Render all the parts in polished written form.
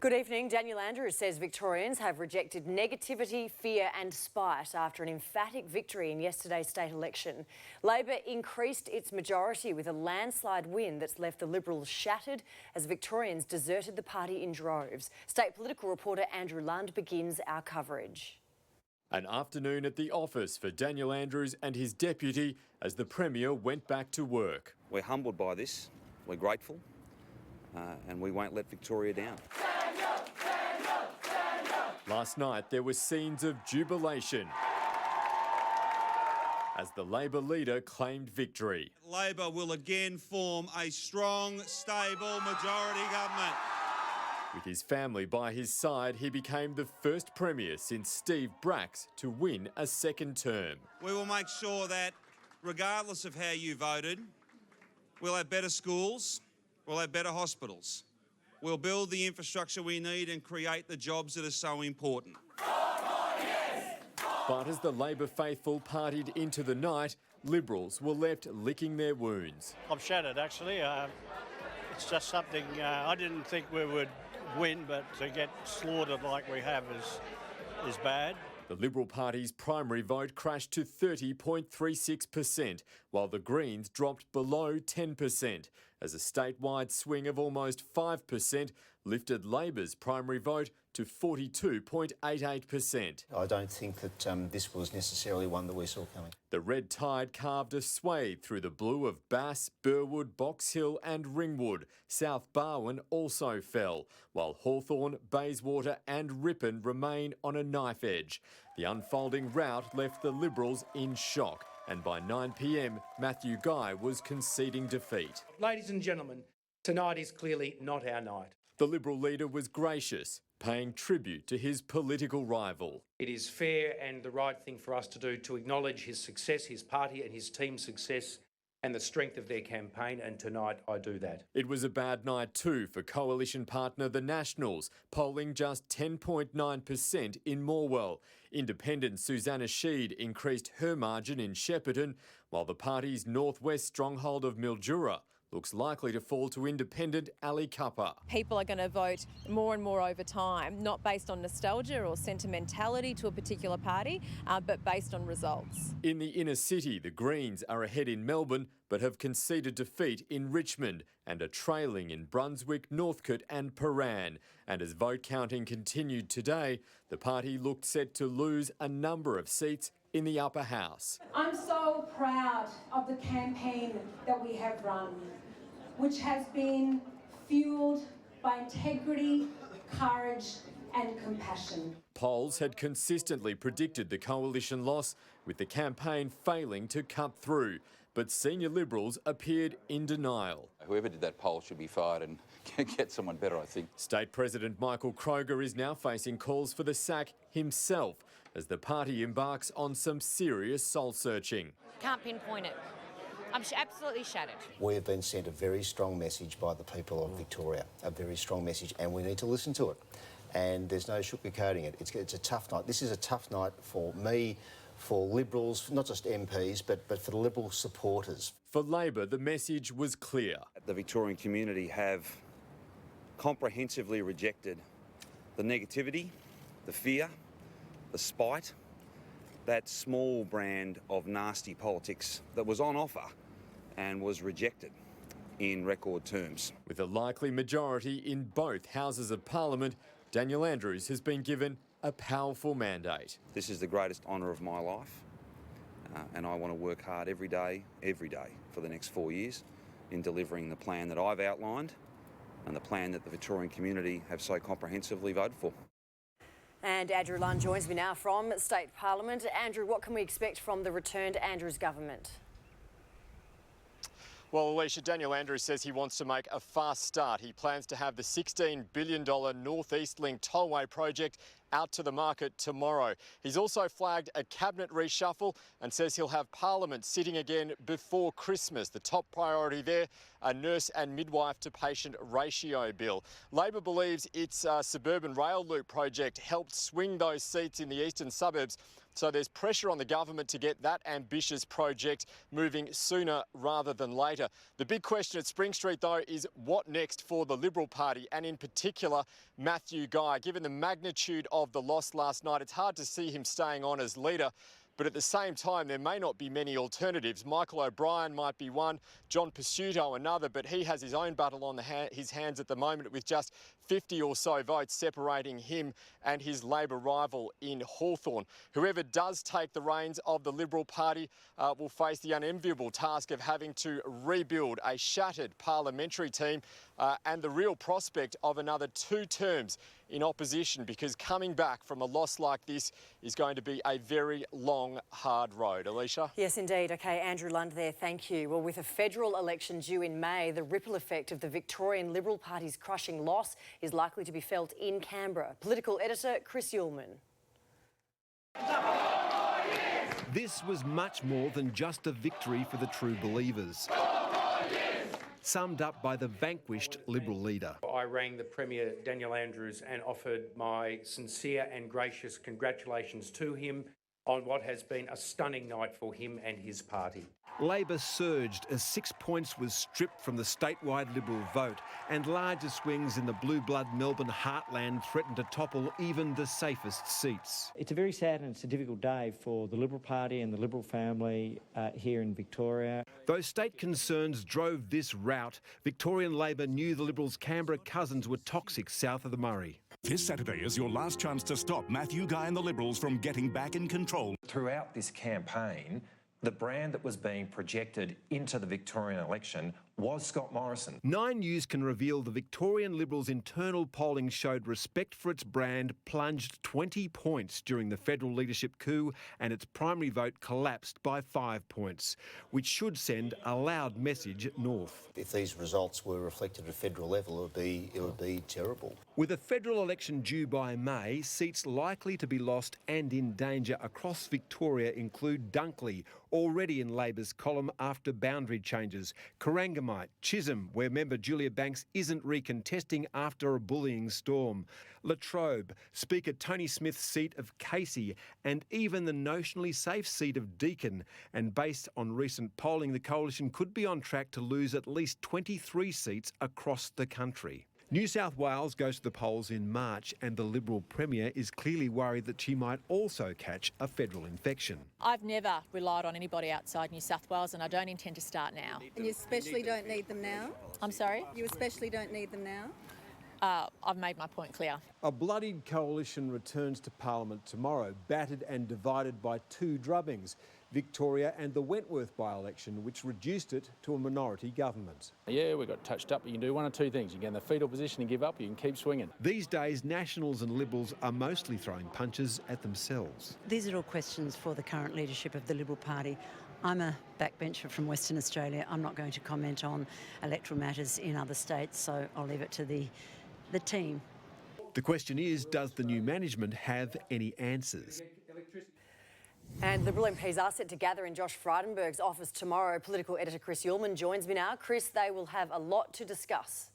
Good evening. Daniel Andrews says Victorians have rejected negativity, fear and spite after an emphatic victory in yesterday's state election. Labor increased its majority with a landslide win that's left the Liberals shattered as Victorians deserted the party in droves. State political reporter Andrew Lund begins our coverage. An afternoon at the office for Daniel Andrews and his deputy as the Premier went back to work. We're humbled by this, we're grateful, and we won't let Victoria down. Last night there were scenes of jubilation as the Labor leader claimed victory. Labor will again form a strong, stable majority government. With his family by his side, he became the first Premier since Steve Bracks to win a second term. We will make sure that, regardless of how you voted, we'll have better schools, we'll have better hospitals. We'll build the infrastructure we need and create the jobs that are so important. But as the Labor faithful partied into the night, Liberals were left licking their wounds. I'm shattered, actually. It's just something I didn't think we would win, but to get slaughtered like we have is bad. The Liberal Party's primary vote crashed to 30.36%, while the Greens dropped below 10%, as a statewide swing of almost 5% lifted Labor's primary vote to 42.88%. I don't think that this was necessarily one that we saw coming. The red tide carved a swathe through the blue of Bass, Burwood, Box Hill and Ringwood. South Barwon also fell, while Hawthorn, Bayswater and Ripon remain on a knife edge. The unfolding rout left the Liberals in shock, and by 9 p.m, Matthew Guy was conceding defeat. Ladies and gentlemen, tonight is clearly not our night. The Liberal leader was gracious, paying tribute to his political rival. It is fair and the right thing for us to do to acknowledge his success, his party and his team's success and the strength of their campaign, and tonight I do that. It was a bad night too for coalition partner the Nationals, polling just 10.9% in Morwell. Independent Susanna Sheed increased her margin in Shepparton, while the party's northwest stronghold of Mildura looks likely to fall to independent Ali Cupper. People are going to vote more and more over time, not based on nostalgia or sentimentality to a particular party, but based on results. In the inner city, the Greens are ahead in Melbourne, but have conceded defeat in Richmond and are trailing in Brunswick, Northcote and Paran. And as vote counting continued today, the party looked set to lose a number of seats in the upper house. I'm so proud of the campaign that we have run, which has been fueled by integrity, courage and compassion. Polls had consistently predicted the coalition loss, with the campaign failing to cut through. But senior Liberals appeared in denial. Whoever did that poll should be fired and get someone better, I think. State President Michael Kroger is now facing calls for the sack himself as the party embarks on some serious soul-searching. Can't pinpoint it. I'm absolutely shattered. We have been sent a very strong message by the people of Victoria, a very strong message, and we need to listen to it. And there's no sugarcoating it. It's a tough night. This is a tough night for me, for Liberals, not just MPs, but for the Liberal supporters. For Labor, the message was clear. The Victorian community have comprehensively rejected the negativity, the fear, the spite, that small brand of nasty politics that was on offer and was rejected in record terms. With a likely majority in both Houses of Parliament, Daniel Andrews has been given a powerful mandate. This is the greatest honour of my life, and I want to work hard every day for the next 4 years in delivering the plan that I've outlined and the plan that the Victorian community have so comprehensively voted for. And Andrew Lund joins me now from State Parliament. Andrew, what can we expect from the returned Andrews government? Well, Alicia, Daniel Andrews says he wants to make a fast start. He plans to have the $16 billion North East Link tollway project out to the market tomorrow. He's also flagged a cabinet reshuffle and says he'll have Parliament sitting again before Christmas. The top priority there, a nurse and midwife to patient ratio bill. Labor believes its suburban rail loop project helped swing those seats in the eastern suburbs, So there's pressure on the government to get that ambitious project moving sooner rather than later. The big question at Spring Street, though, is what next for the Liberal Party, and in particular Matthew Guy. Given the magnitude of the loss last night, it's hard to see him staying on as leader. But at the same time, there may not be many alternatives. Michael O'Brien might be one, John Pesutto another, but he has his own battle on his hands at the moment, with just 50 or so votes separating him and his Labor rival in Hawthorn. Whoever does take the reins of the Liberal Party will face the unenviable task of having to rebuild a shattered parliamentary team and the real prospect of another 2 terms in opposition, because coming back from a loss like this is going to be a very long, hard road. Alicia? Yes, indeed. OK, Andrew Lund there, thank you. Well, with a federal election due in May, the ripple effect of the Victorian Liberal Party's crushing loss is likely to be felt in Canberra. Political editor Chris Uhlmann. This was much more than just a victory for the true believers. Summed up by the vanquished Liberal leader. I rang the Premier, Daniel Andrews, and offered my sincere and gracious congratulations to him on what has been a stunning night for him and his party. Labor surged as 6 points was stripped from the statewide Liberal vote, and larger swings in the blue blood Melbourne heartland threatened to topple even the safest seats. It's a very sad and it's a difficult day for the Liberal Party and the Liberal family here in Victoria. Though state concerns drove this rout, Victorian Labor knew the Liberals' Canberra cousins were toxic south of the Murray. This Saturday is your last chance to stop Matthew Guy and the Liberals from getting back in control. Throughout this campaign, the brand that was being projected into the Victorian election was Scott Morrison. 9 News can reveal the Victorian Liberals' internal polling showed respect for its brand plunged 20 points during the federal leadership coup, and its primary vote collapsed by 5 points, which should send a loud message north. If these results were reflected at a federal level, it would be terrible. With a federal election due by May, seats likely to be lost and in danger across Victoria include Dunkley, already in Labor's column after boundary changes, Corangamite, Chisholm, where member Julia Banks isn't recontesting after a bullying storm, Latrobe, Speaker Tony Smith's seat of Casey, and even the notionally safe seat of Deakin. And based on recent polling, the coalition could be on track to lose at least 23 seats across the country. New South Wales goes to the polls in March, and the Liberal Premier is clearly worried that she might also catch a federal infection. I've never relied on anybody outside New South Wales, and I don't intend to start now. And you especially don't need them now? I'm sorry? You especially don't need them now? I've made my point clear. A bloodied coalition returns to Parliament tomorrow, battered and divided by 2 drubbings, Victoria and the Wentworth by-election, which reduced it to a minority government. Yeah, we got touched up. You can do one or two things. You can get in the fetal position and give up, you can keep swinging. These days, Nationals and Liberals are mostly throwing punches at themselves. These are all questions for the current leadership of the Liberal Party. I'm a backbencher from Western Australia. I'm not going to comment on electoral matters in other states, so I'll leave it to the team. The question is, does the new management have any answers? And Liberal MPs are set to gather in Josh Frydenberg's office tomorrow. Political editor Chris Uhlmann joins me now. Chris, they will have a lot to discuss.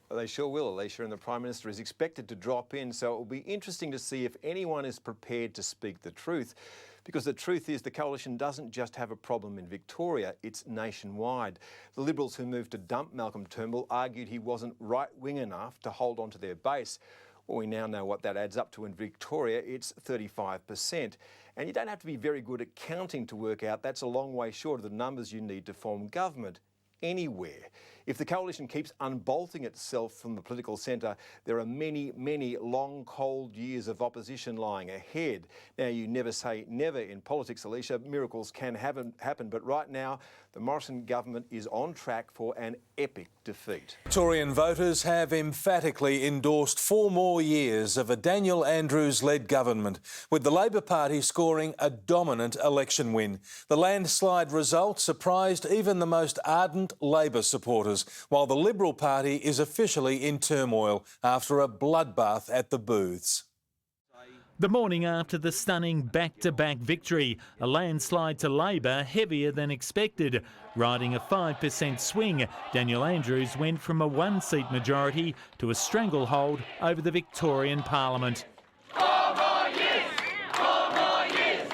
Well, they sure will, Alicia, and the Prime Minister is expected to drop in, so it will be interesting to see if anyone is prepared to speak the truth. Because the truth is the coalition doesn't just have a problem in Victoria, it's nationwide. The Liberals who moved to dump Malcolm Turnbull argued he wasn't right-wing enough to hold on to their base. Well, we now know what that adds up to in Victoria. It's 35%. And you don't have to be very good at counting to work out that's a long way short of the numbers you need to form government anywhere. If the coalition keeps unbolting itself from the political centre, there are many, many long, cold years of opposition lying ahead. Now, you never say never in politics, Alicia. Miracles can happen, but right now, the Morrison government is on track for an epic defeat. Victorian voters have emphatically endorsed 4 more years of a Daniel Andrews-led government, with the Labor Party scoring a dominant election win. The landslide result surprised even the most ardent Labor supporters, while the Liberal Party is officially in turmoil after a bloodbath at the booths. The morning after the stunning back-to-back victory, a landslide to Labor heavier than expected. Riding a 5% swing, Daniel Andrews went from a 1-seat majority to a stranglehold over the Victorian Parliament. 4 more years! 4 more years!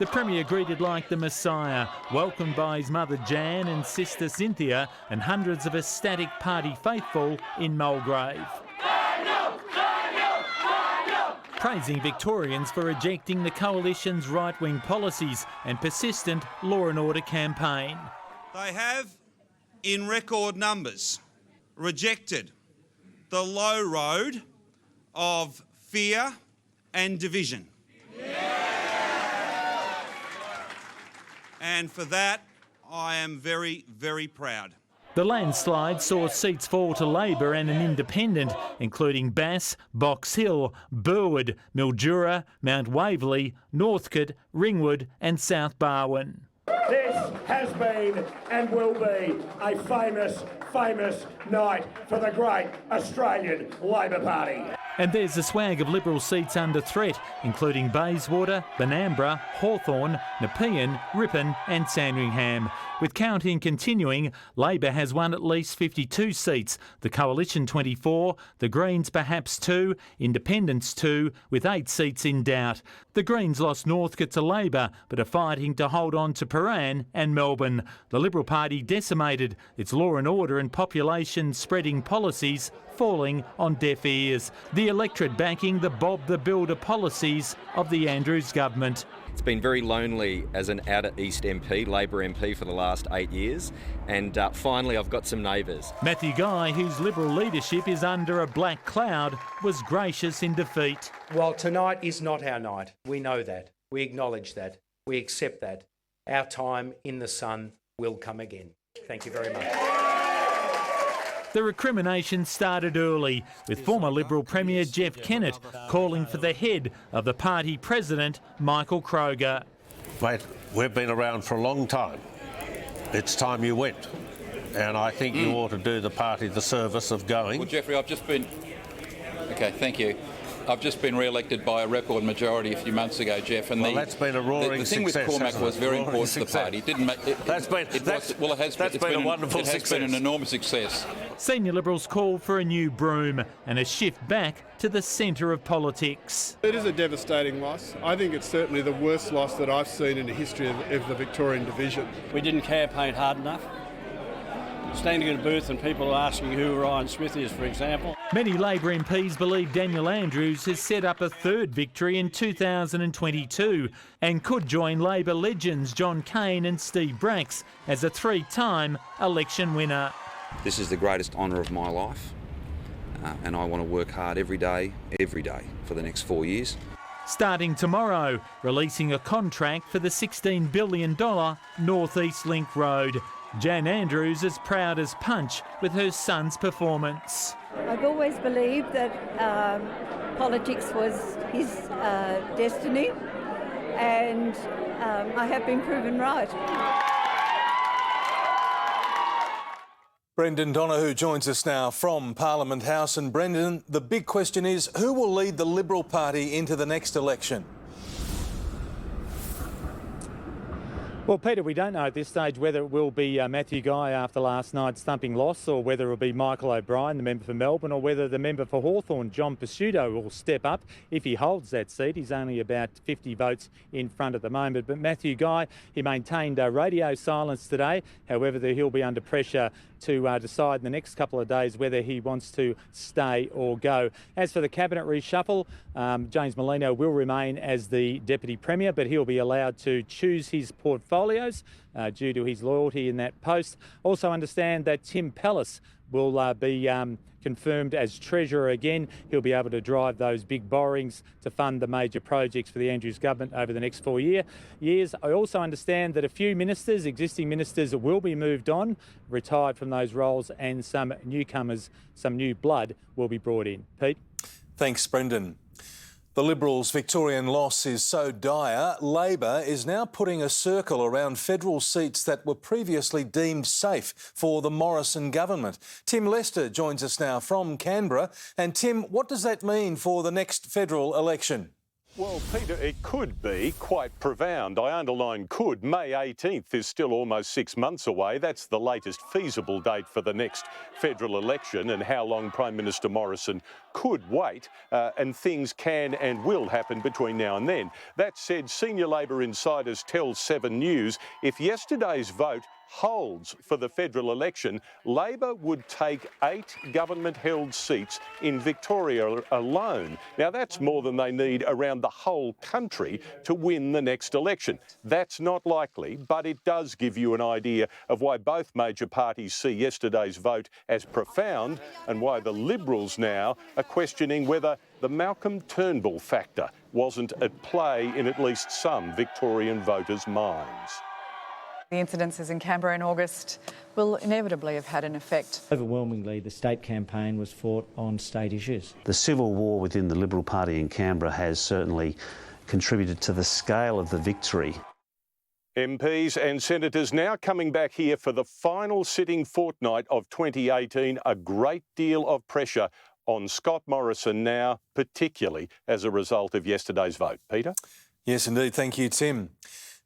The Premier greeted like the Messiah, welcomed by his mother Jan and sister Cynthia and hundreds of ecstatic party faithful in Mulgrave. Praising Victorians for rejecting the Coalition's right-wing policies and persistent law and order campaign. They have, in record numbers, rejected the low road of fear and division. And for that, I am very, very proud. The landslide saw seats fall to Labor and an independent, including Bass, Box Hill, Burwood, Mildura, Mount Waverley, Northcote, Ringwood and South Barwon. This has been and will be a famous, famous night for the great Australian Labor Party. And there's a swag of Liberal seats under threat, including Bayswater, Benambra, Hawthorn, Nepean, Ripon and Sandringham. With counting continuing, Labor has won at least 52 seats, the Coalition 24, the Greens perhaps 2, Independents 2, with 8 seats in doubt. The Greens lost Northcote to Labor, but are fighting to hold on to Paran and Melbourne. The Liberal Party decimated, its law and order and population spreading policies falling on deaf ears. The electorate backing the Bob the Builder policies of the Andrews government. It's been very lonely as an outer east MP, Labor MP for the last 8 years, and finally I've got some neighbours. Matthew Guy, whose Liberal leadership is under a black cloud, was gracious in defeat. While tonight is not our night, we know that, we acknowledge that, we accept that. Our time in the sun will come again. Thank you very much. The recrimination started early, with former Liberal Premier Jeff Kennett calling for the head of the party president, Michael Kroger. Mate, we've been around for a long time. It's time you went. And I think you ought to do the party the service of going. Well, Jeffrey, I've just been... OK, thank you. I've just been re-elected by a record majority a few months ago, Jeff. And that's been a roaring success. The thing with Cormac was very important to the party. It didn't make it. That's been a wonderful success. It has been an enormous success. Senior Liberals called for a new broom and a shift back to the centre of politics. It is a devastating loss. I think it's certainly the worst loss that I've seen in the history of the Victorian division. We didn't campaign hard enough. Standing in a booth and people asking who Ryan Smith is, for example. Many Labor MPs believe Daniel Andrews has set up a third victory in 2022 and could join Labor legends John Cain and Steve Bracks as a 3-time election winner. This is the greatest honour of my life, and I want to work hard every day for the next 4 years. Starting tomorrow, releasing a contract for the $16 billion North East Link Road. Jan Andrews is proud as punch with her son's performance. I've always believed that politics was his destiny, and I have been proven right. Brendan Donoghue joins us now from Parliament House. And Brendan, the big question is, who will lead the Liberal Party into the next election? Well, Peter, we don't know at this stage whether it will be Matthew Guy after last night's thumping loss, or whether it will be Michael O'Brien, the member for Melbourne, or whether the member for Hawthorn, John Pesciuto, will step up if he holds that seat. He's only about 50 votes in front at the moment. But Matthew Guy, he maintained radio silence today. However, he'll be under pressure to decide in the next couple of days whether he wants to stay or go. As for the cabinet reshuffle, James Merlino will remain as the Deputy Premier, but he'll be allowed to choose his portfolios due to his loyalty in that post. Also understand that Tim Pallas will be confirmed as Treasurer again. He'll be able to drive those big borrowings to fund the major projects for the Andrews government over the next 4 years. I also understand that a few ministers, existing ministers, will be moved on, retired from those roles, and some newcomers, some new blood will be brought in. Pete? Thanks, Brendan. The Liberals' Victorian loss is so dire, Labor is now putting a circle around federal seats that were previously deemed safe for the Morrison government. Tim Lester joins us now from Canberra. And Tim, what does that mean for the next federal election? Well, Peter, it could be quite profound. I underline could. May 18th is still almost 6 months away. That's the latest feasible date for the next federal election, and how long Prime Minister Morrison could wait, and things can and will happen between now and then. That said, senior Labor insiders tell 7 News if yesterday's vote holds for the federal election, Labor would take 8 government-held seats in Victoria alone. Now, that's more than they need around the whole country to win the next election. That's not likely, but it does give you an idea of why both major parties see yesterday's vote as profound, and why the Liberals now are questioning whether the Malcolm Turnbull factor wasn't at play in at least some Victorian voters' minds. The incidences in Canberra in August will inevitably have had an effect. Overwhelmingly, the state campaign was fought on state issues. The civil war within the Liberal Party in Canberra has certainly contributed to the scale of the victory. MPs and senators now coming back here for the final sitting fortnight of 2018. A great deal of pressure on Scott Morrison now, particularly as a result of yesterday's vote. Peter? Yes, indeed. Thank you, Tim.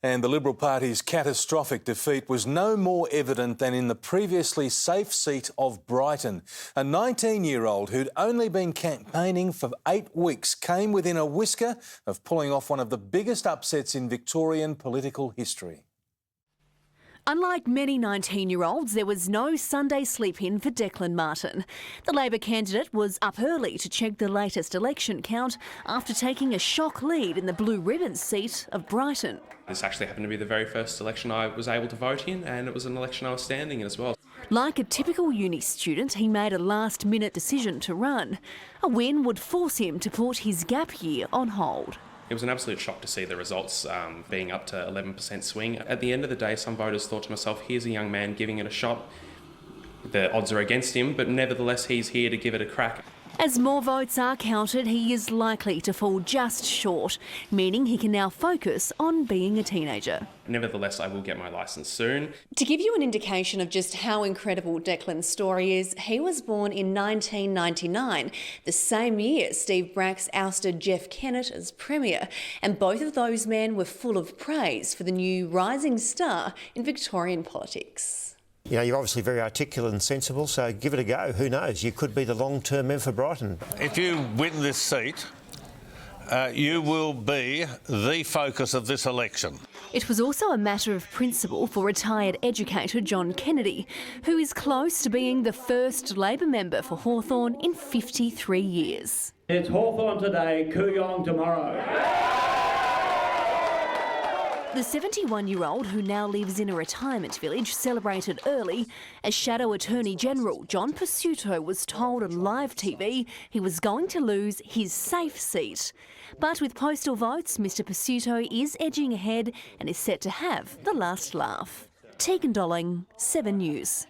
And the Liberal Party's catastrophic defeat was no more evident than in the previously safe seat of Brighton. A 19-year-old who'd only been campaigning for 8 weeks came within a whisker of pulling off one of the biggest upsets in Victorian political history. Unlike many 19-year-olds, there was no Sunday sleep-in for Declan Martin. The Labor candidate was up early to check the latest election count after taking a shock lead in the Blue Ribbon seat of Brighton. This actually happened to be the very first election I was able to vote in, and it was an election I was standing in as well. Like a typical uni student, he made a last-minute decision to run. A win would force him to put his gap year on hold. It was an absolute shock to see the results being up to 11% swing. At the end of the day, some voters thought to myself, here's a young man giving it a shot. The odds are against him, but nevertheless, he's here to give it a crack. As more votes are counted, he is likely to fall just short, meaning he can now focus on being a teenager. Nevertheless, I will get my licence soon. To give you an indication of just how incredible Declan's story is, he was born in 1999, the same year Steve Bracks ousted Jeff Kennett as Premier, and both of those men were full of praise for the new rising star in Victorian politics. You know, you're obviously very articulate and sensible, so give it a go. Who knows? You could be the long-term member for Brighton. If you win this seat, you will be the focus of this election. It was also a matter of principle for retired educator John Kennedy, who is close to being the first Labor member for Hawthorn in 53 years. It's Hawthorn today, Kooyong tomorrow. The 71-year-old, who now lives in a retirement village, celebrated early as Shadow Attorney General John Pasuto was told on live TV he was going to lose his safe seat. But with postal votes, Mr Pasuto is edging ahead and is set to have the last laugh. Tegan Dolling, 7 News.